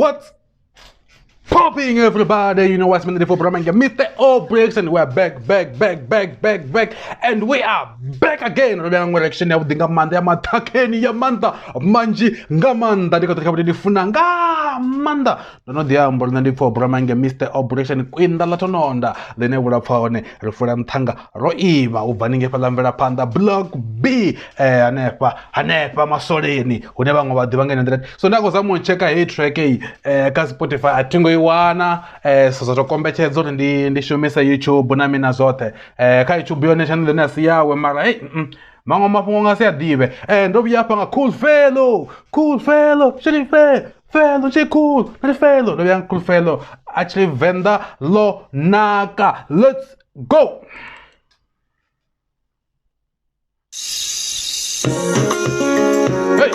What's popping, everybody? You know what's been the for Mr. Aubreaction. We're back, and we are back again. Aubreaction of the Gamanda, Matakeni, Yamanda, Manji, Gamanda, the Cotabdi Funanga, no, the Amber for Bramanga, Mr. Aubreaction, Queen the Latononda, the Nebula Faune, Referent Tanga, Roiva, Ubaninga Palamvera Panda, Block B, Hanepa, Masolini, who never know about the Bangan. So now was someone check a track, Spotify, I think wana so kombeche zote ndi shumisa YouTube nami na zote ka YouTube yone channel na siyawe mara mango mapunga se adive ndo byapa nga Coolfelo chili felo che cool na felo ndo byanga Coolfelo actually Venda lo naka. Let's go. Hey.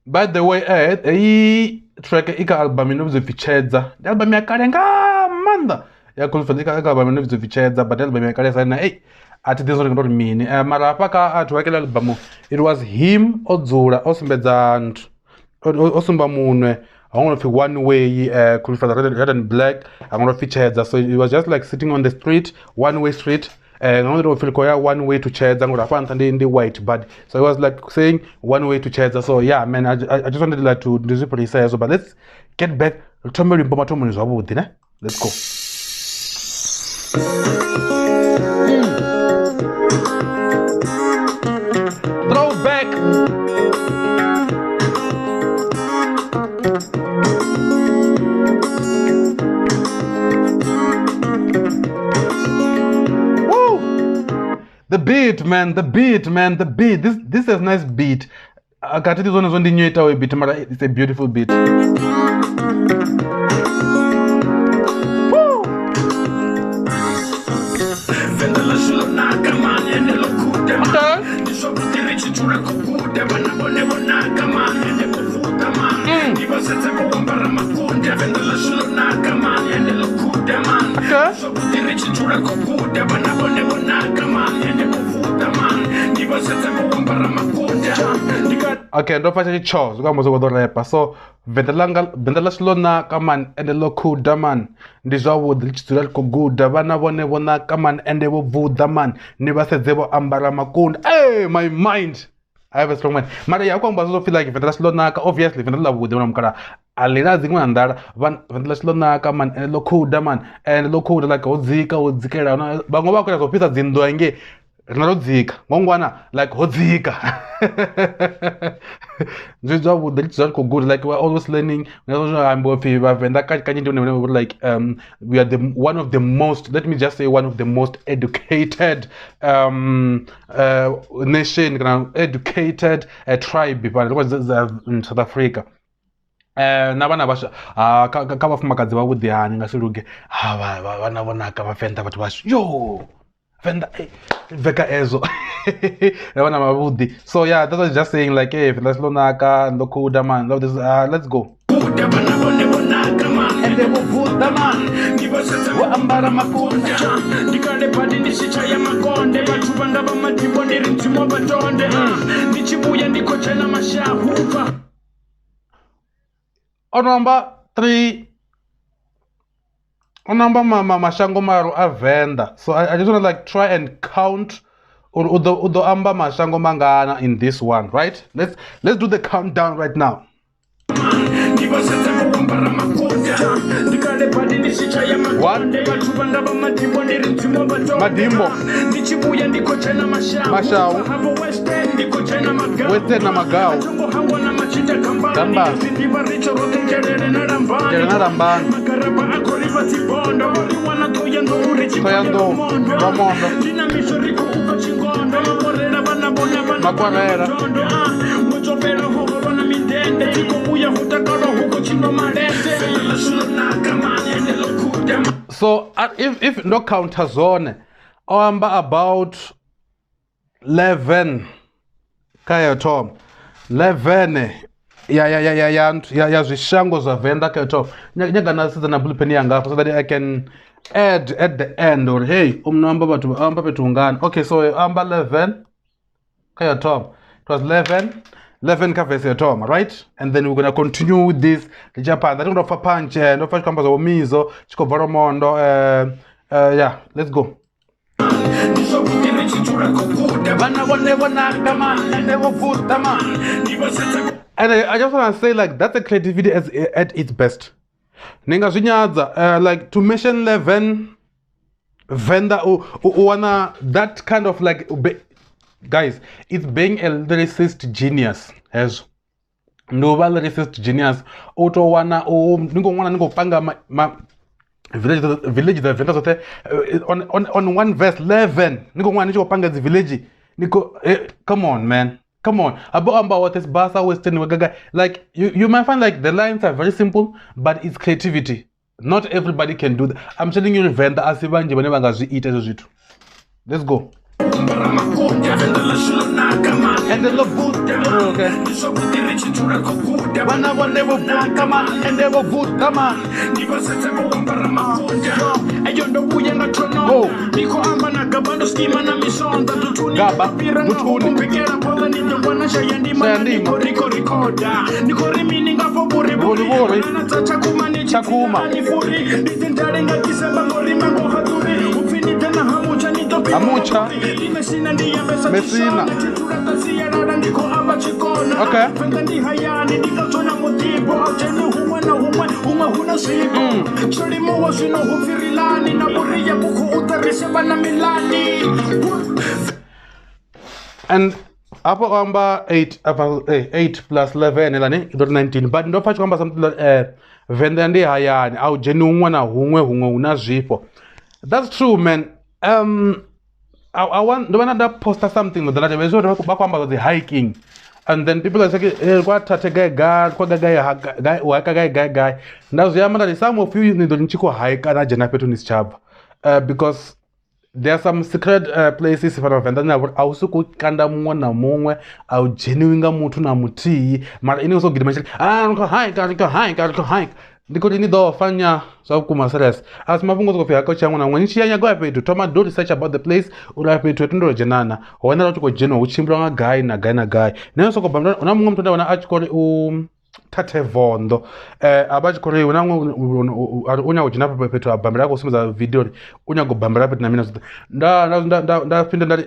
By the way, track ika album inovichedza. The album yakalenga manda. Ya Coolfelo ika album inovichedza, but album yakale sana ati this one not mean. Mara paka atwakela album. It was him odzula osimbedza osumba munwe. I want to one way Coolfelo red and black. I want to feature so it was just like sitting on the street, one way street. And I don't feel one way to chairs and in the white, but so it was like saying one way to chairs. So yeah, man, I just wanted like to display say so, but let's get back. Let's go. Throwback. The beat, man. This is a nice beat. I got this one is on the new beat, it's a beautiful beat. Woo! Okay, don't fight any chores. So, Vendala Slona, come on, and the local daman. This would reach to that good, Davana, one come on, and they will vote the man. Never said they were Ambaramakund. Hey, my mind. I have a strong mind. Maria also feel like Vendala Slona, obviously, Vendala would do Namkara. Alina Zingandar, Vendala Slona, come on, and the local daman, and the local like Ozika, Ozika, Bangwaka, or Peter Zindoange. Not Zika, Mongwana, like Hozika. This job would good, like we're always learning. I'm both and that can you do like we are one of the most, let me just say, one of the most educated nation, educated tribe people in South Africa. Nabana basha kama fuma kazi babu diani ngasiruge wana kama Venda but was yo Venda veka ezo wana mabudi. So yeah, that was just saying like hey let's lo naka loku daman love this let's go. And they will vote the man. Wa ambara makunda ndikale padi nishichaya makonde batubanda bamatibo ndirimtimo batonde nichibuya ndikochena mashahuva. On number 3, on number mashango maru a Venda. So I just want to like try and count udo amba mashango mangana in this one, right? Let's do the countdown right now. 1, 2, Madimbo Mashao Wete na Magao Gamba Jerenarambani Toyando Ramondo Maguarera So if no count zone about 11 kaya Tom 11 ya zvishango za Venda kaya Tom nyaga nasiza na bullpen yanga so that I can add at the end or hey umnamba batu amba petungana. Okay, so amba 11 kaya Tom, it was 11 11 ka verse yetoma, right? And then we're gonna continue with this Japan. I don't know for punch and no kamba za umizo chiko voromondo yeah, let's go. And I just want to say, like, that's a creativity at its best. Ninga zvinyaza, like, to mention 11 Venda wanna that kind of like guys, it's being a lyricist genius. As no lyricist genius, auto wanna ningo panga ma village the Venda on one verse 11 ningo wanna ningo panga the village niko come on, man. Come on, about what is Basa Western Wagaga. Like you might find like the lines are very simple, but it's creativity. Not everybody can do that. I'm telling you, Venda asibanje whenever I eat as it. Let's go. And the love good, okay. Amucha Messina. Okay. And upper number 8 plus 11 elani 19, but ndo pacho kwamba something like Venda ndi hayani au jeni umwana humwe una zvipo. That's true, man. I want to post something with the the hiking, and then people are saying, "What guy? Now, some of you need to hike and Janapetunis because there are some secret places for and then I also could kanda mwana mongwe au genuinga mutu na muti mara ini also gidi hike ndiko ni do fanya so kuma stress as mabungo zo kufika kocha mwana ngwani chiyanya go ape to toma do research about the place ula ape to tundo jenana wana lot ko jeno uchimbira nga guy na guy nayo so ko bamna una mungu mtonda wana achikole tate vondo abachikole una unya ujina ape to abamira ko simuza video unya go bamira ape na mina nda pinda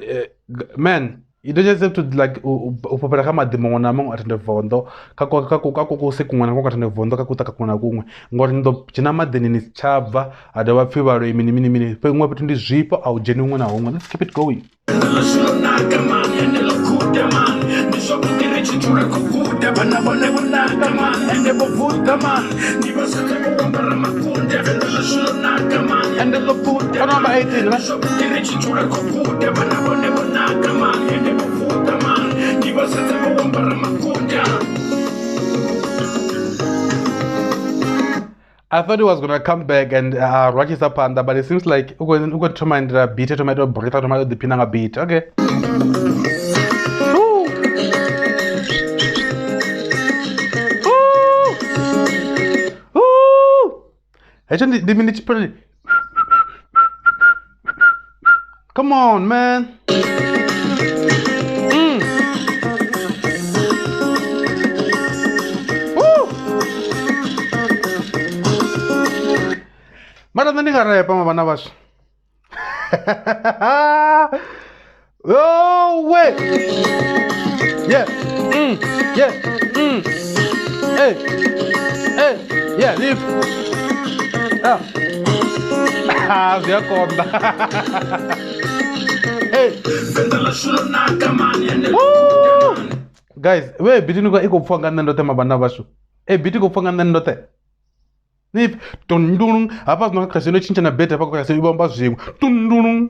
man. You don't just have to like upopera kama demona mangu atende vondo kako sekumwana ko atende vondo kakutaka kuna kumwe ngori ndo china madeni ni chava adawa fiba re mini pe ngwe petundi zvipo au jeni umwe na umwe. Let's keep it going. And the food number 18, I thought he was gonna come back and rock his up under, but it seems like we're going to mind beat tomato, burrito tomato, the pinanga beat. Okay. Actually, the minute pretty. Come on, man. Mara nani rap mabana bash. Oh wait. Yeah. Yeah. Hey. Yeah, leave. Zia konda. Hey. Guys, we bitini ko iko fanga ndote mabana bashu. Biti ko fanga ndote. Nip tundun apa no kasino chincha na beta pa ko kasino bomba zimwe. Tundun.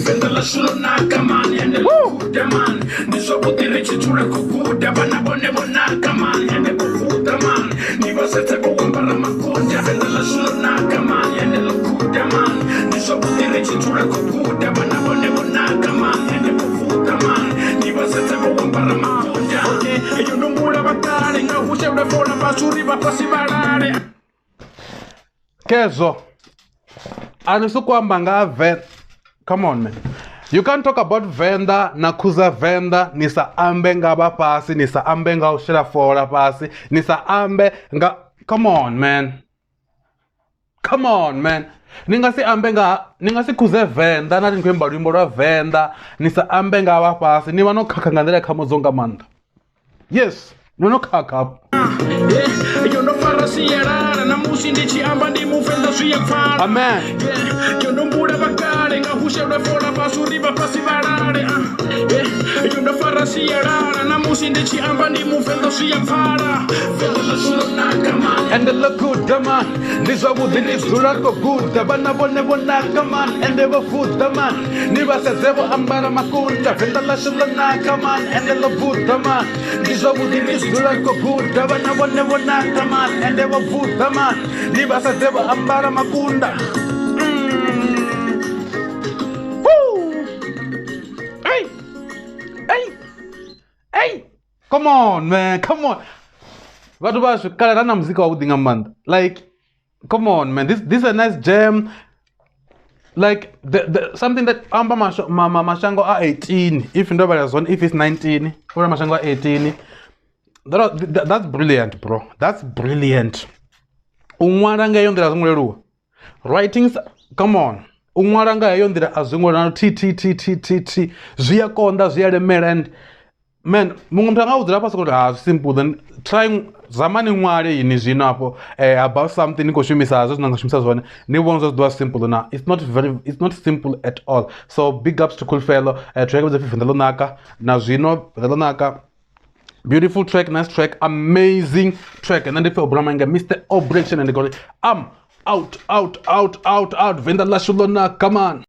Venda la shulo na kamani ene kuda man. Niso butire chichura kukuda bana bone bona kamani ene kuda man. Niba sete ko kumbara makonja. Venda la shulo na kamani ene kuda man. Niso butire chichura kukuda bana bone bona kamani ene kuda man. Niba sete ko kumbara makonja. Okay, yo no mura batale nga hushe refona basuri bapasi barare. Kezo. Anisu kwamba nga vet. Come on, man. You can't talk about Venda na kuza Venda nisa ambe nga ba pasi nisa ambe nga ushira fora pasi nisa ambe nga. Come on man, come on man. Ningasi ambe nga ningasi kuze Venda na nkwemba rwimbo rwa Venda nisa ambe nga ba pasi ni vano khaka nga ndela kha muzonga manda. Yes, no khaka. Yo no farasiera na musi ndichi amba ndi mufenda zwiya pfala. Amen. Yo no mbula bakale nga hushelwe fora pasuri ba pasibarare. Yo no farasiera na musi ndichi amba ndi mufenda zwiya pfala. Venda lashu naka man. And the look good man. This what would this dura go good. The bana bone naka man. And they were food the man. Niba se zebo ambara makunda. Venda lashu naka man. And the look good man. This what would this dura go good. The bana bone naka man. And they were food the man. Niba se zebo ambara makunda. Hey, come on, man, come on. What about Karana music out in a month? Like, come on, man. This is a nice jam. Like something that Amba Mashango are 18. If nobody has one, if it's 19, or Mashango are 18. That's brilliant, bro. That's brilliant. Writings, come on. Umwaranga yondira azungura t ziyakonda ziyalemera and man mungu mtanga udira pasi kuti simple then trying zamani mwari ini zvinapo about something nikoshumisa azo zvinangoshumisa zvone nibonzo do simple na it's not simple at all. So big ups to Coolfelo track with the Venda naka na zvino Venda naka. Beautiful track, nice track, amazing track. And then if Aubreaction Mr. Aubreaction and they got it. Out. Venda lashu naka, come on.